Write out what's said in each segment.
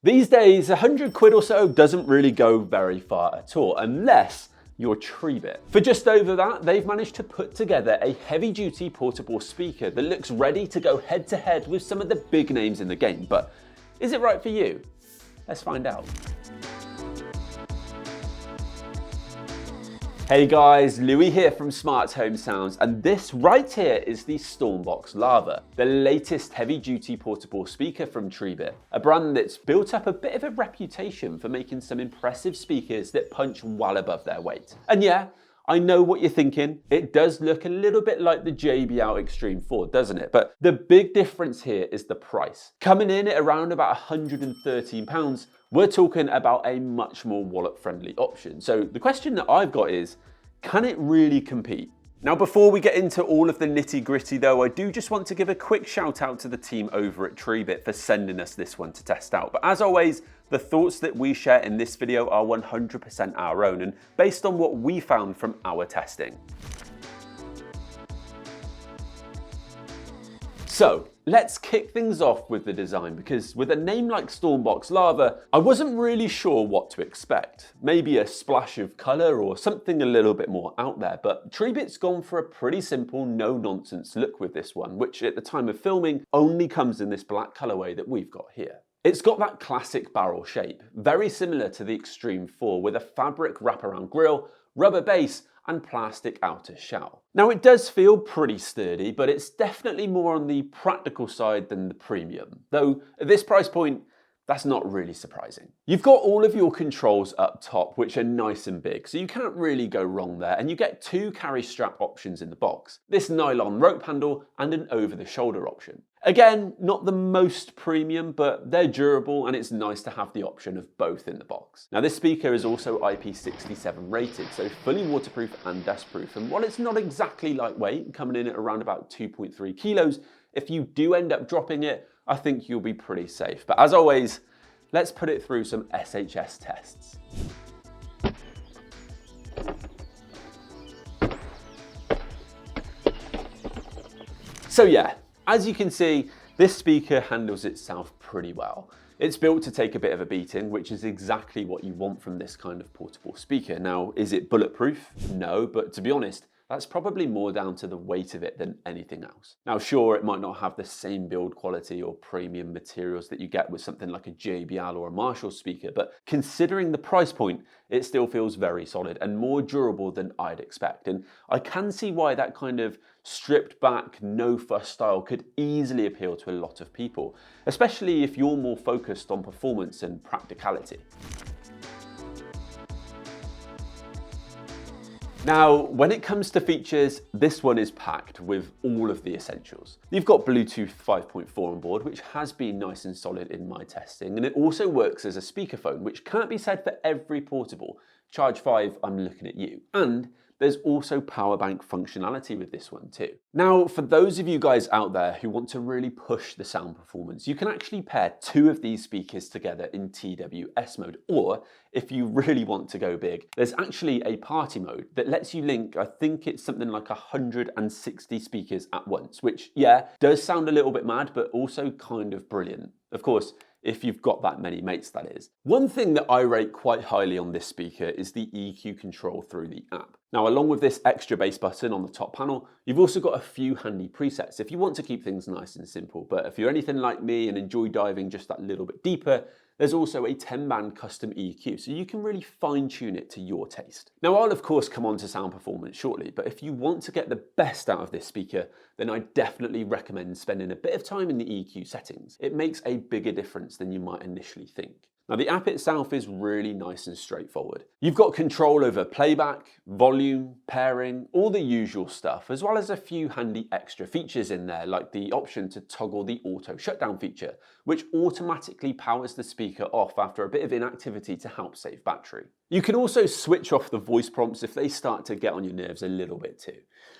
These days, 100 quid or so doesn't really go very far at all, unless you're Treebit. For just over that, they've managed to put together a heavy-duty portable speaker that looks ready to go head-to-head with some of the big names in the game. But is it right for you? Let's find out. Hey guys, Louis here from Smart Home Sounds, and this right here is the Stormbox Lava, the latest heavy-duty portable speaker from Treebit, a brand that's built up a bit of a reputation for making some impressive speakers that punch well above their weight. And yeah, I know what you're thinking, it does look a little bit like the JBL Extreme 4, doesn't it? But the big difference here is the price. Coming in at around about £113, we're talking about a much more wallet-friendly option. So the question that I've got is, can it really compete? Now, before we get into all of the nitty-gritty though, I do just want to give a quick shout out to the team over at Treebit for sending us this one to test out. But as always, the thoughts that we share in this video are 100% our own and based on what we found from our testing. So let's kick things off with the design, because with a name like Stormbox Lava, I wasn't really sure what to expect. Maybe a splash of colour or something a little bit more out there, but Treebit's gone for a pretty simple, no-nonsense look with this one, which at the time of filming only comes in this black colourway that we've got here. It's got that classic barrel shape, very similar to the Extreme 4, with a fabric wraparound grille, rubber base, and plastic outer shell. Now it does feel pretty sturdy, but it's definitely more on the practical side than the premium, though at this price point, that's not really surprising. You've got all of your controls up top, which are nice and big, so you can't really go wrong there, and you get two carry strap options in the box, this nylon rope handle and an over-the-shoulder option. Again, not the most premium, but they're durable and it's nice to have the option of both in the box. Now this speaker is also IP67 rated, so fully waterproof and dustproof, and while it's not exactly lightweight, coming in at around about 2.3 kilos, if you do end up dropping it, I think you'll be pretty safe. But as always, let's put it through some SHS tests. So yeah, as you can see, this speaker handles itself pretty well. It's built to take a bit of a beating, which is exactly what you want from this kind of portable speaker. Now, is it bulletproof? No, but to be honest, that's probably more down to the weight of it than anything else. Now, sure, it might not have the same build quality or premium materials that you get with something like a JBL or a Marshall speaker, but considering the price point, it still feels very solid and more durable than I'd expect. And I can see why that kind of stripped back, no fuss style could easily appeal to a lot of people, especially if you're more focused on performance and practicality. Now, when it comes to features, this one is packed with all of the essentials. You've got Bluetooth 5.4 on board, which has been nice and solid in my testing, and it also works as a speakerphone, which can't be said for every portable. Charge 5, I'm looking at you. And there's also power bank functionality with this one too. Now, for those of you guys out there who want to really push the sound performance, you can actually pair two of these speakers together in TWS mode, or if you really want to go big, there's actually a party mode that lets you link, I think it's something like 160 speakers at once, which yeah, does sound a little bit mad, but also kind of brilliant. Of course, if you've got that many mates, that is. One thing that I rate quite highly on this speaker is the EQ control through the app. Now, along with this extra bass button on the top panel, you've also got a few handy presets if you want to keep things nice and simple. But if you're anything like me and enjoy diving just that little bit deeper, there's also a 10-band custom EQ, so you can really fine-tune it to your taste. Now, I'll of course come on to sound performance shortly, but if you want to get the best out of this speaker, then I definitely recommend spending a bit of time in the EQ settings. It makes a bigger difference than you might initially think. Now, the app itself is really nice and straightforward. You've got control over playback, volume, pairing, all the usual stuff, as well as a few handy extra features in there, like the option to toggle the auto shutdown feature, which automatically powers the speaker off after a bit of inactivity to help save battery. You can also switch off the voice prompts if they start to get on your nerves a little bit too.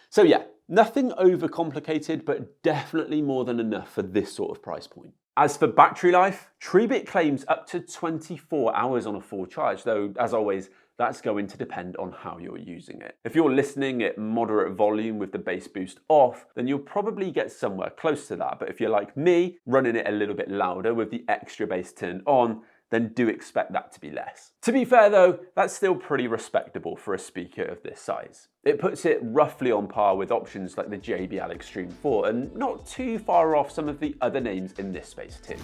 So yeah, nothing overcomplicated, but definitely more than enough for this sort of price point. As for battery life, Treebit claims up to 24 hours on a full charge, though as always, that's going to depend on how you're using it. If you're listening at moderate volume with the bass boost off, then you'll probably get somewhere close to that. But if you're like me, running it a little bit louder with the extra bass turned on, then do expect that to be less. To be fair though, that's still pretty respectable for a speaker of this size. It puts it roughly on par with options like the JBL Extreme 4 and not too far off some of the other names in this space too.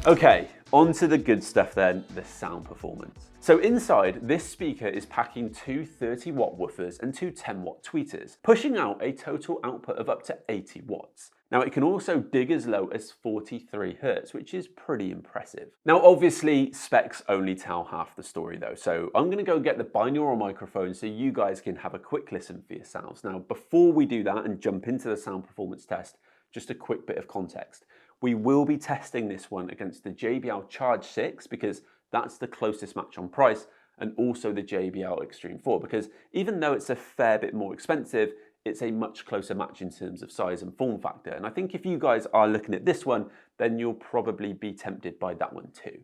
Okay, on to the good stuff then, the sound performance. So inside, this speaker is packing two 30-watt woofers and two 10-watt tweeters, pushing out a total output of up to 80 watts. Now it can also dig as low as 43 Hz, which is pretty impressive. Now obviously specs only tell half the story though, so I'm gonna go get the binaural microphone so you guys can have a quick listen for yourselves. Now before we do that and jump into the sound performance test, just a quick bit of context. We will be testing this one against the JBL Charge 6 because that's the closest match on price, and also the JBL Extreme 4 because even though it's a fair bit more expensive, it's a much closer match in terms of size and form factor. And I think if you guys are looking at this one, then you'll probably be tempted by that one too.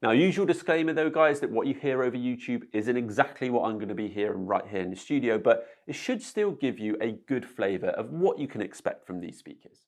Now, usual disclaimer though, guys, that what you hear over YouTube isn't exactly what I'm going to be hearing right here in the studio, but it should still give you a good flavour of what you can expect from these speakers.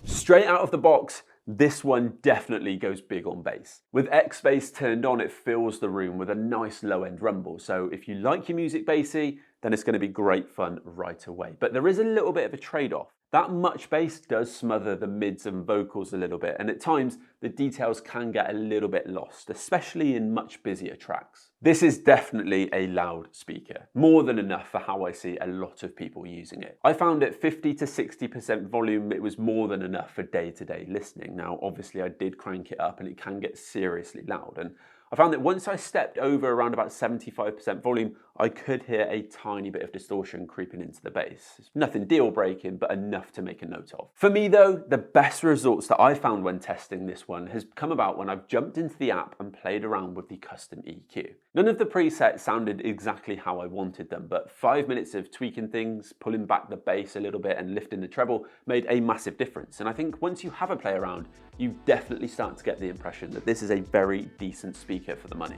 Straight out of the box, this one definitely goes big on bass. With X-Bass turned on, it fills the room with a nice low-end rumble. So if you like your music bassy, then it's going to be great fun right away. But there is a little bit of a trade-off. That much bass does smother the mids and vocals a little bit, and at times the details can get a little bit lost, especially in much busier tracks. This is definitely a loud speaker, more than enough for how I see a lot of people using it. I found at 50 to 60% volume, it was more than enough for day-to-day listening. Now, obviously I did crank it up and it can get seriously loud, and I found that once I stepped over around about 75% volume, I could hear a tiny bit of distortion creeping into the bass. It's nothing deal breaking, but enough to make a note of. For me though, the best results that I found when testing this one has come about when I've jumped into the app and played around with the custom EQ. None of the presets sounded exactly how I wanted them, but 5 minutes of tweaking things, pulling back the bass a little bit and lifting the treble made a massive difference. And I think once you have a play around, you definitely start to get the impression that this is a very decent speaker for the money.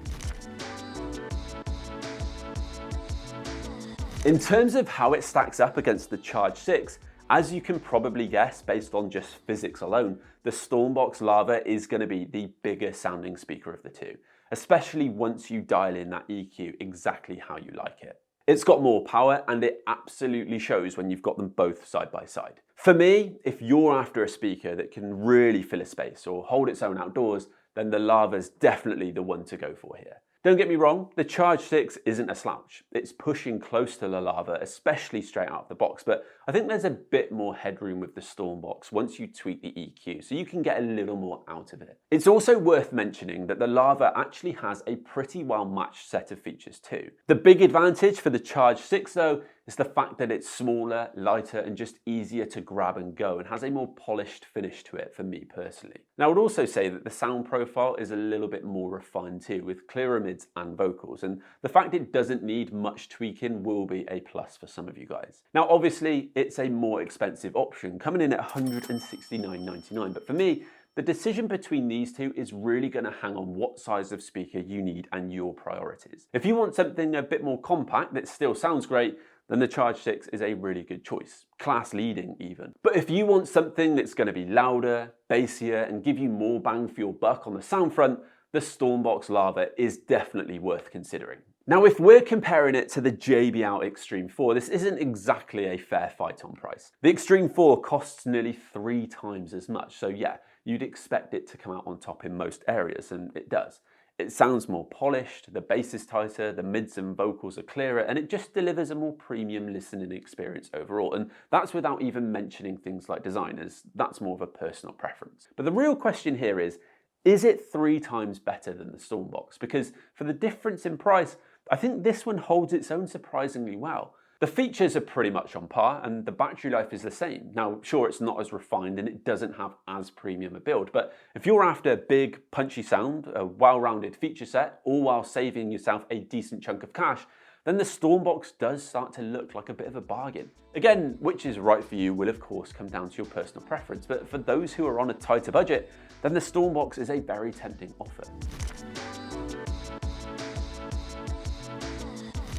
In terms of how it stacks up against the Charge 6, as you can probably guess based on just physics alone, the Stormbox Lava is going to be the bigger sounding speaker of the two, especially once you dial in that EQ exactly how you like it. It's got more power and it absolutely shows when you've got them both side by side. For me, if you're after a speaker that can really fill a space or hold its own outdoors, then the Lava's definitely the one to go for here. Don't get me wrong, the Charge 6 isn't a slouch. It's pushing close to the Lava, especially straight out of the box, but I think there's a bit more headroom with the Stormbox once you tweak the EQ, so you can get a little more out of it. It's also worth mentioning that the Lava actually has a pretty well matched set of features too. The big advantage for the Charge 6 though is the fact that it's smaller, lighter, and just easier to grab and go, and has a more polished finish to it for me personally. Now I would also say that the sound profile is a little bit more refined too, with clearer mids and vocals, and the fact it doesn't need much tweaking will be a plus for some of you guys. Now obviously it's a more expensive option, coming in at $169.99, but for me, the decision between these two is really going to hang on what size of speaker you need and your priorities. If you want something a bit more compact that still sounds great, then the Charge 6 is a really good choice, class leading even. But if you want something that's going to be louder, bassier, and give you more bang for your buck on the sound front, the Stormbox Lava is definitely worth considering. Now, if we're comparing it to the JBL Extreme 4, this isn't exactly a fair fight on price. The Extreme 4 costs nearly 3 times as much, so yeah, you'd expect it to come out on top in most areas, and it does. It sounds more polished, the bass is tighter, the mids and vocals are clearer, and it just delivers a more premium listening experience overall. And that's without even mentioning things like design, as that's more of a personal preference. But the real question here is it 3 times better than the Stormbox? Because for the difference in price, I think this one holds its own surprisingly well. The features are pretty much on par and the battery life is the same. Now, sure, it's not as refined and it doesn't have as premium a build, but if you're after big, punchy sound, a well-rounded feature set, all while saving yourself a decent chunk of cash, then the Stormbox does start to look like a bit of a bargain. Again, which is right for you will of course come down to your personal preference, but for those who are on a tighter budget, then the Stormbox is a very tempting offer.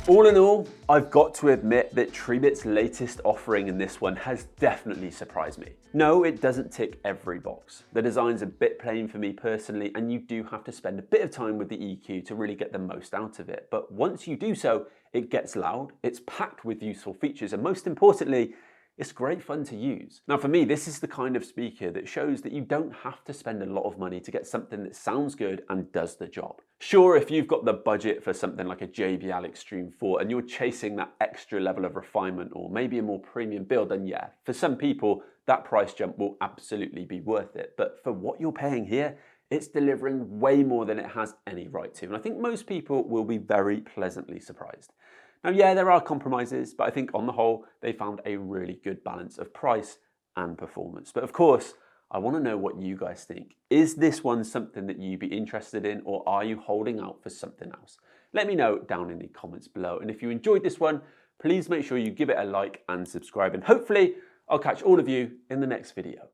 All in all, I've got to admit that Treebit's latest offering in this one has definitely surprised me. No, it doesn't tick every box. The design's a bit plain for me personally, and you do have to spend a bit of time with the EQ to really get the most out of it. But once you do so, it gets loud, it's packed with useful features, and most importantly, it's great fun to use. Now for me, this is the kind of speaker that shows that you don't have to spend a lot of money to get something that sounds good and does the job. Sure, if you've got the budget for something like a JBL Extreme 4 and you're chasing that extra level of refinement or maybe a more premium build, then yeah, for some people, that price jump will absolutely be worth it. But for what you're paying here, it's delivering way more than it has any right to. And I think most people will be very pleasantly surprised. Now, yeah, there are compromises, but I think on the whole, they found a really good balance of price and performance. But of course, I want to know what you guys think. Is this one something that you'd be interested in, or are you holding out for something else? Let me know down in the comments below. And if you enjoyed this one, please make sure you give it a like and subscribe. And hopefully, I'll catch all of you in the next video.